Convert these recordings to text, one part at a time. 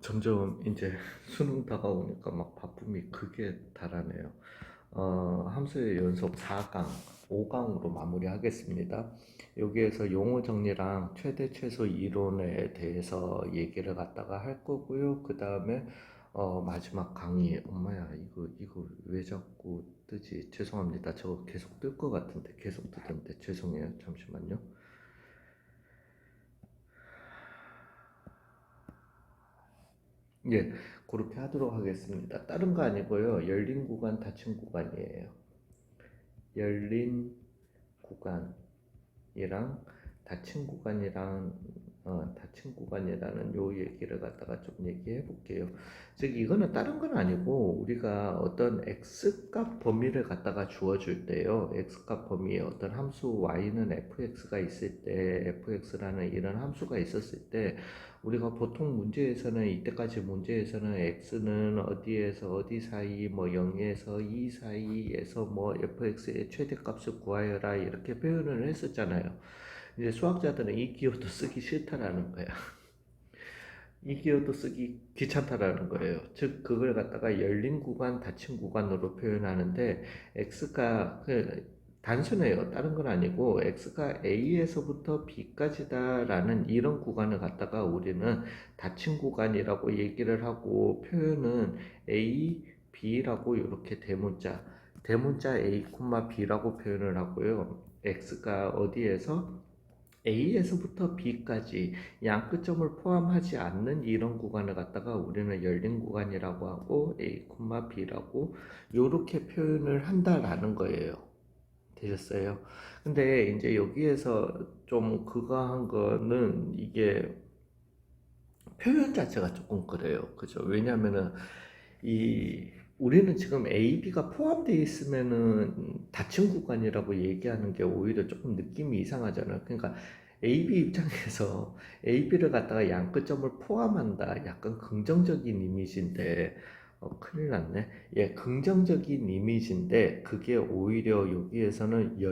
점점 이제 수능 다가오니까 막 바쁨이 극에 달하네요. 함수의 연속 4강, 5강으로 마무리하겠습니다. 여기에서 용어 정리랑 최대 최소 이론에 대해서 얘기를 갖다가 할 거고요. 그 다음에 마지막 강의, 엄마야, 이거 왜 자꾸 뜨지? 죄송합니다. 저거 계속 뜰 것 같은데, 계속 뜨던데, 죄송해요. 잠시만요. 예, 그렇게 하도록 하겠습니다. 다른 거 아니고요. 열린 구간, 닫힌 구간이에요. 열린 구간이랑 닫힌 구간이라는 요 얘기를 갖다가 좀 얘기해 볼게요. 즉 이거는 다른 건 아니고 우리가 어떤 x값 범위를 갖다가 주어 줄 때요. x값 범위에 어떤 함수 y는 fx가 있을 때 fx라는 이런 함수가 있었을 때 우리가 보통 문제에서는 이때까지 문제에서는 x는 어디에서 어디 사이 뭐 0에서 2 사이에서 뭐 fx의 최대값을 구하여라 이렇게 표현을 했었잖아요. 이제 수학자들은 이 기호도 쓰기 싫다라는 거야. 이 기호도 쓰기 귀찮다라는 거예요. 즉 그걸 갖다가 열린 구간, 닫힌 구간으로 표현하는데 x가 단순해요. 다른 건 아니고 x가 a에서부터 b까지다라는 이런 구간을 갖다가 우리는 닫힌 구간이라고 얘기를 하고 표현은 a, b라고 이렇게 대문자 a, b라고 표현을 하고요. x가 어디에서 A에서부터 B까지 양 끝점을 포함하지 않는 이런 구간을 갖다가 우리는 열린 구간이라고 하고 A, B라고 이렇게 표현을 한다라는 거예요. 되셨어요? 근데 이제 여기에서 좀 그거 한 거는 이게 표현 자체가 조금 그래요. 그죠? 왜냐면은 이 우리는 지금 A, B가 포함되어 있으면은 닫힌 구간이라고 얘기하는 게 오히려 조금 느낌이 이상하잖아요. 그러니까 A, B 입장에서 A, B를 갖다가 양 끝점을 포함한다. 약간 긍정적인 이미지인데 큰일 났네. 예, 긍정적인 이미지인데 그게 오히려 여기에서는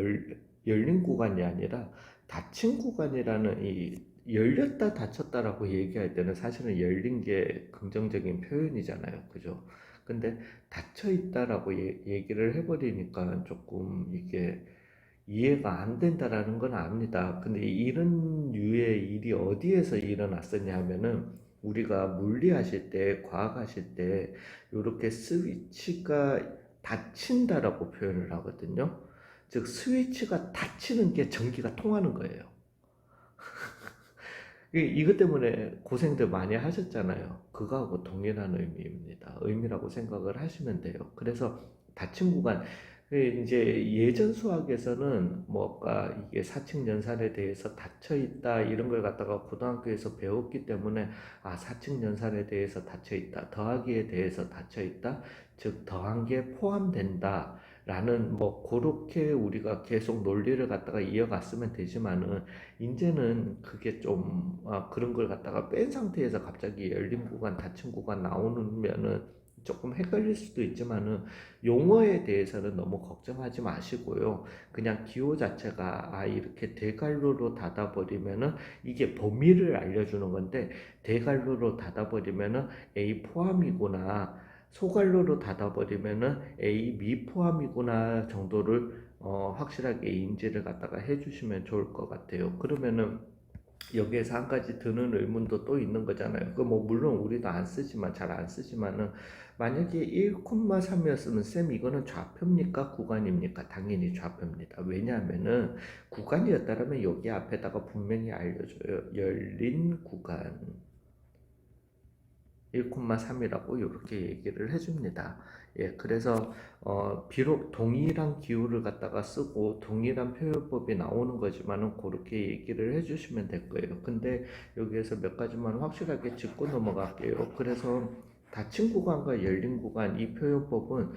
열린 구간이 아니라 닫힌 구간이라는 이 열렸다 닫혔다라고 얘기할 때는 사실은 열린 게 긍정적인 표현이잖아요. 그죠? 근데 닫혀 있다라고 얘기를 해버리니까 조금 이게 이해가 안 된다라는 건 압니다. 근데 이런 류의 일이 어디에서 일어났었냐 하면은 우리가 물리하실 때, 과학하실 때 이렇게 스위치가 닫힌다라고 표현을 하거든요. 즉 스위치가 닫히는 게 전기가 통하는 거예요. 이것 때문에 고생들 많이 하셨잖아요. 그거하고 동일한 의미입니다. 의미라고 생각을 하시면 돼요. 그래서 닫힌 구간, 이제 예전 수학에서는 뭐가 이게 사칙 연산에 대해서 닫혀 있다 이런 걸 갖다가 고등학교에서 배웠기 때문에 사칙 연산에 대해서 닫혀 있다, 더하기에 대해서 닫혀 있다, 즉 더한 게 포함된다. 라는 뭐 그렇게 우리가 계속 논리를 갖다가 이어갔으면 되지만은 이제는 그게 좀 그런 걸 갖다가 뺀 상태에서 갑자기 열린 구간, 닫힌 구간 나오면은 조금 헷갈릴 수도 있지만은 용어에 대해서는 너무 걱정하지 마시고요. 그냥 기호 자체가 이렇게 대괄호로 닫아버리면은 이게 범위를 알려주는 건데 대괄호로 닫아버리면은 A 포함이구나. 소괄호로 닫아버리면은 A 미포함이구나 정도를 확실하게 인지를 갖다가 해주시면 좋을 것 같아요. 그러면은 여기에서 한 가지 드는 의문도 또 있는 거잖아요. 그 뭐 물론 우리도 안 쓰지만 잘 안 쓰지만은 만약에 1,3이었으면 쌤 이거는 좌표입니까? 구간입니까? 당연히 좌표입니다. 왜냐하면은 구간이었다면 여기 앞에다가 분명히 알려줘요. 열린 구간. 1,3이라고 이렇게 얘기를 해줍니다. 예, 그래서 비록 동일한 기호를 갖다가 쓰고 동일한 표현법이 나오는 거지만은 그렇게 얘기를 해주시면 될 거예요. 근데 여기에서 몇 가지만 확실하게 짚고 넘어갈게요. 그래서 닫힌 구간과 열린 구간 이 표현법은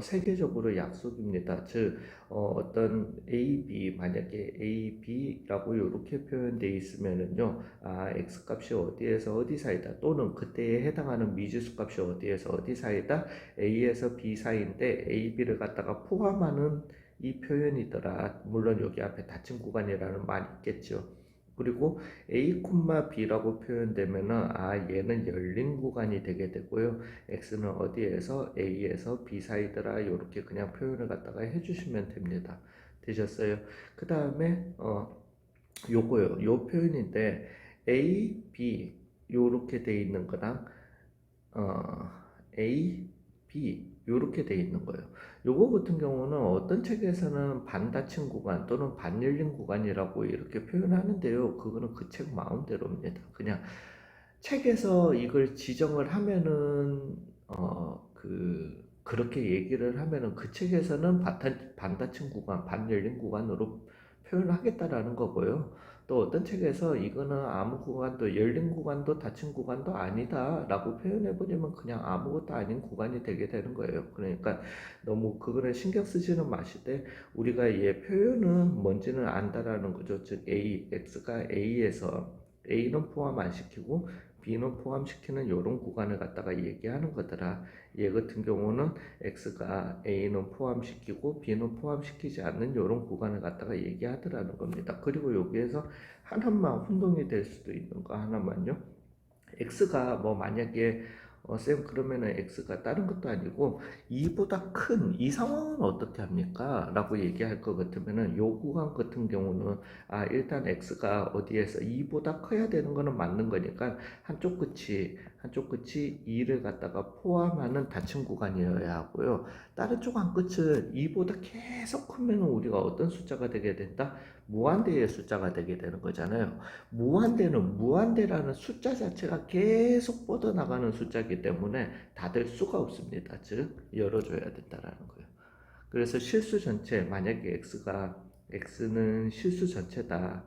세계적으로 약속입니다. 즉 어떤 A, B 만약에 A, B라고 이렇게 표현되어 있으면은요, x 값이 어디에서 어디 사이다 또는 그때에 해당하는 미지수 값이 어디에서 어디 사이다 A에서 B 사이인데 A, B를 갖다가 포함하는 이 표현이더라. 물론 여기 앞에 닫힌 구간이라는 말이 있겠죠. 그리고 A, B라고 표현되면은 얘는 열린 구간이 되게 되고요. X는 어디에서 A에서 B 사이더라 이렇게 그냥 표현을 갖다가 해주시면 됩니다. 되셨어요? 그 다음에 요거요. 요 표현인데 A, B 요렇게 돼 있는 거랑 어, A, B 요렇게 돼 있는 거예요. 요거 같은 경우는 어떤 책에서는 반닫힌 구간 또는 반열린 구간이라고 이렇게 표현하는데요. 그거는 그 책 마음대로입니다. 그냥 책에서 이걸 지정을 하면은 그렇게 얘기를 하면은 그 책에서는 반닫힌 구간, 반열린 구간으로 표현하겠다라는 거고요. 또 어떤 책에서 이거는 아무 구간도 열린 구간도 닫힌 구간도 아니다라고 표현해버리면 그냥 아무것도 아닌 구간이 되게 되는 거예요. 그러니까 너무 그거를 신경 쓰지는 마시되 우리가 얘 표현은 뭔지는 안다라는 거죠. 즉 X가 A에서 A는 포함 안 시키고 B는 포함시키는 이런 구간을 갖다가 얘기하는 거더라. 얘 같은 경우는 X가 A는 포함시키고 B는 포함시키지 않는 이런 구간을 갖다가 얘기하더라는 겁니다. 그리고 여기에서 하나만 혼동이 될 수도 있는 거 하나만요. X가 뭐 만약에 쌤 그러면은 X가 다른 것도 아니고 2보다 큰 이 상황은 어떻게 합니까? 라고 얘기할 것 같으면은 요 구간 같은 경우는 일단 X가 어디에서 2보다 커야 되는 거는 맞는 거니까 한쪽 끝이 2를 갖다가 포함하는 닫힌 구간이어야 하고요. 다른 쪽 한 끝은 2보다 계속 크면 우리가 어떤 숫자가 되게 된다? 무한대의 숫자가 되게 되는 거잖아요. 무한대라는 숫자 자체가 계속 뻗어나가는 숫자이기 때문에 닫을 수가 없습니다. 즉 열어줘야 된다라는 거예요. 그래서 실수 전체 만약에 x는 실수 전체다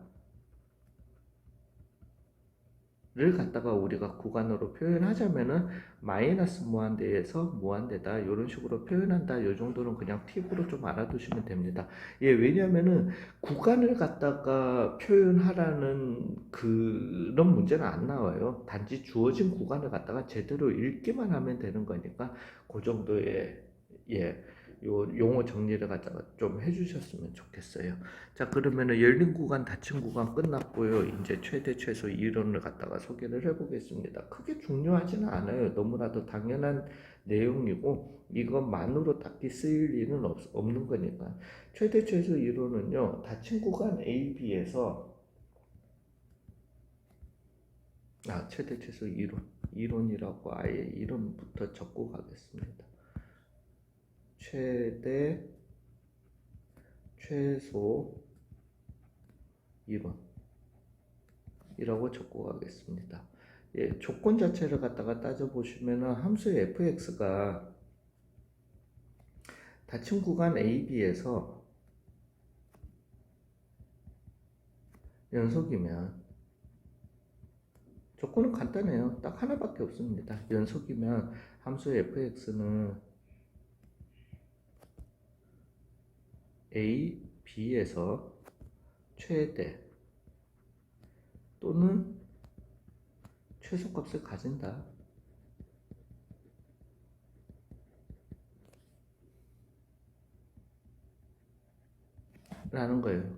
를 갖다가 우리가 구간으로 표현하자면은 마이너스 무한대에서 무한대다 이런 식으로 표현한다. 이 정도는 그냥 팁으로 좀 알아두시면 됩니다. 예, 왜냐면은 구간을 갖다가 표현하라는 그런 문제는 안 나와요. 단지 주어진 구간을 갖다가 제대로 읽기만 하면 되는 거니까 그 정도의 예. 요 용어 정리를 갖다가 좀 해주셨으면 좋겠어요. 자, 그러면은 열린 구간, 닫힌 구간 끝났고요. 이제 최대 최소 이론을 갖다가 소개를 해보겠습니다. 크게 중요하지는 않아요. 너무나도 당연한 내용이고 이것만으로 딱히 쓰일 일은 없는 거니까. 최대 최소 이론은요. 닫힌 구간 A, B에서 최대 최소 이론이라고 아예 이름부터 적고 가겠습니다. 최대 최소 이론이라고 적고 가겠습니다. 예, 조건 자체를 갖다가 따져보시면은 함수 fx가 닫힌 구간 AB에서 연속이면 조건은 간단해요. 딱 하나밖에 없습니다. 연속이면 함수 fx는 A, B에서 최대 또는 최소값을 가진다. 라는 거예요.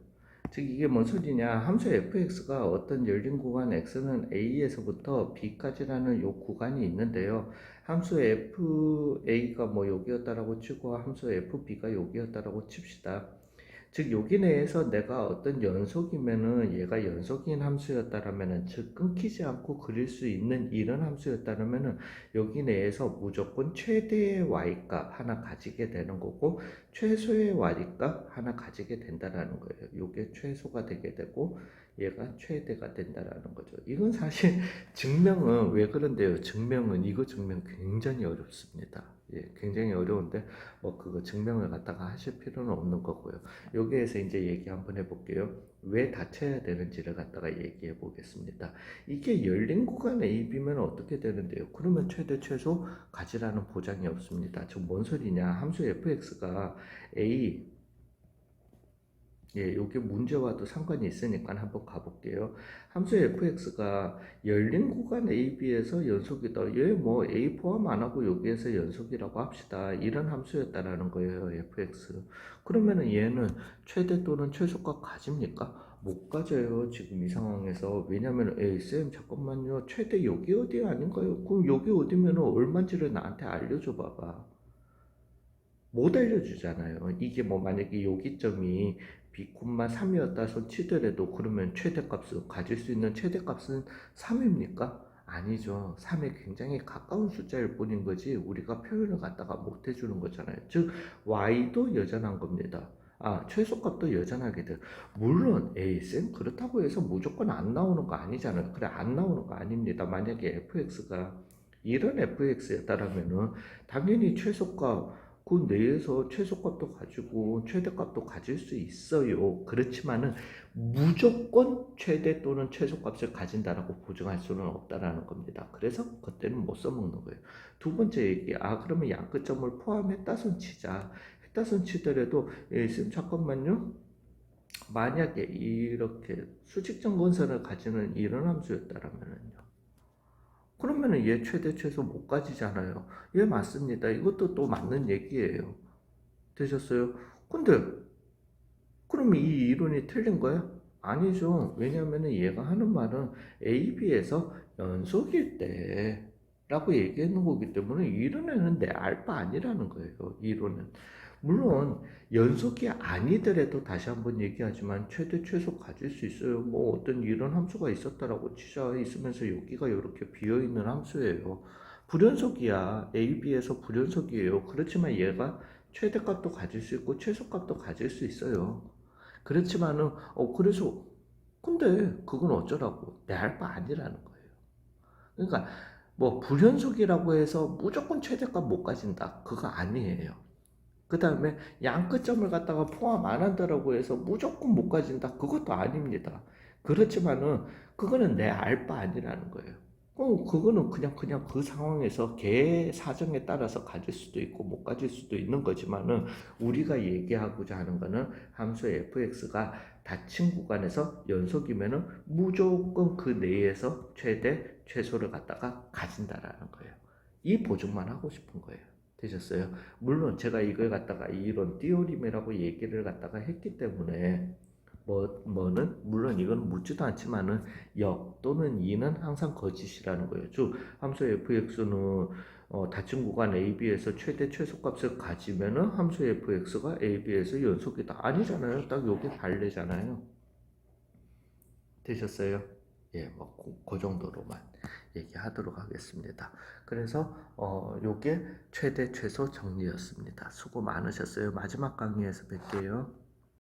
즉 이게 뭔 소리냐? 함수 fx가 어떤 열린 구간 x는 a에서부터 b까지라는 요 구간이 있는데요. 함수 fa가 뭐 여기였다라고 치고 함수 fb가 여기였다라고 칩시다. 즉 여기 내에서 내가 어떤 연속이면은 얘가 연속인 함수였다라면은 즉 끊기지 않고 그릴 수 있는 이런 함수였다라면은 여기 내에서 무조건 최대의 y값 하나 가지게 되는 거고 최소의 y값 하나 가지게 된다라는 거예요. 이게 최소가 되게 되고 얘가 최대가 된다라는 거죠. 이건 사실 증명은 왜 그런데요? 이거 증명 굉장히 어렵습니다. 예, 굉장히 어려운데 뭐 그거 증명을 갖다가 하실 필요는 없는 거고요. 여기에서 이제 얘기 한번 해볼게요. 왜 닫혀야 되는지를 갖다가 얘기해 보겠습니다. 이게 열린 구간 AB면 어떻게 되는데요? 그러면 최대 최소 가지라는 보장이 없습니다. 즉 뭔 소리냐? 함수 fx가 a 예, 요게 문제와도 상관이 있으니까 한번 가볼게요. 함수 fx가 열린 구간 AB에서 연속이다. 얘 뭐 A 포함 안 하고 여기에서 연속이라고 합시다. 이런 함수였다라는 거예요, fx. 그러면은 얘는 최대 또는 최소값 가집니까? 못 가져요. 지금 이 상황에서. 왜냐면 에이 쌤 잠깐만요. 최대 여기 어디 아닌가요? 그럼 여기 어디면 얼마인지를 나한테 알려줘 봐봐. 못 알려주잖아요. 이게 뭐 만약에 여기점이 b, 3이었다 손 치더라도 그러면 최대값은 가질 수 있는 최대값은 3입니까? 아니죠. 3에 굉장히 가까운 숫자일 뿐인 거지 우리가 표현을 갖다가 못 해주는 거잖아요. 즉 y도 여전한 겁니다. 최소값도 여전하게 돼. 물론 쌤 그렇다고 해서 무조건 안 나오는 거 아니잖아요. 그래 안 나오는 거 아닙니다. 만약에 fx가 이런 fx였다라면은 당연히 최소값 그 내에서 최소값도 가지고 최대값도 가질 수 있어요. 그렇지만은 무조건 최대 또는 최소값을 가진다라고 보증할 수는 없다라는 겁니다. 그래서 그때는 못 써먹는 거예요. 두 번째 얘기, 그러면 양끝점을 포함했다 손 치자. 했다 손 치더라도, 쌤 잠깐만요. 만약에 이렇게 수직점 건선을 가지는 이런 함수였다라면은요. 그러면은 얘 최대 최소 못 가지잖아요. 예, 맞습니다. 이것도 또 맞는 얘기예요. 되셨어요? 근데 그럼 이 이론이 틀린 거야? 아니죠. 왜냐하면 얘가 하는 말은 A, B에서 연속일 때 라고 얘기하는 거기 때문에 이론에는 내 알바 아니라는 거예요. 이론은. 물론 연속이 아니더라도 다시 한번 얘기하지만 최대 최소 가질 수 있어요. 뭐 어떤 이런 함수가 있었다라고 치자. 있으면서 여기가 이렇게 비어있는 함수예요. 불연속이야. A, B에서 불연속이에요. 그렇지만 얘가 최대값도 가질 수 있고 최소값도 가질 수 있어요. 그렇지만은 그래서 근데 그건 어쩌라고 내 할 바 아니라는 거예요. 그러니까 뭐 불연속이라고 해서 무조건 최대값 못 가진다 그거 아니에요. 그 다음에 양끝점을 갖다가 포함 안 한다라고 해서 무조건 못 가진다 그것도 아닙니다. 그렇지만은 그거는 내 알 바 아니라는 거예요. 그거는 그냥 그 상황에서 걔 사정에 따라서 가질 수도 있고 못 가질 수도 있는 거지만은 우리가 얘기하고자 하는 거는 함수 fx가 닫힌 구간에서 연속이면은 무조건 그 내에서 최대 최소를 갖다가 가진다라는 거예요. 이 보증만 하고 싶은 거예요. 되셨어요? 물론 제가 이걸 갖다가 이런 띠오림이라고 얘기를 갖다가 했기 때문에 뭐는 물론 이건 묻지도 않지만은 역 또는 이는 항상 거짓이라는 거예요. 즉 함수 fx는 닫힌 구간 AB에서 최대 최소값을 가지면은 함수 fx가 AB에서 연속이다. 아니잖아요. 딱 여기 발레잖아요. 되셨어요? 예, 그 정도로만 얘기하도록 하겠습니다. 그래서 요게 최대 최소 정리였습니다. 수고 많으셨어요. 마지막 강의에서 뵐게요.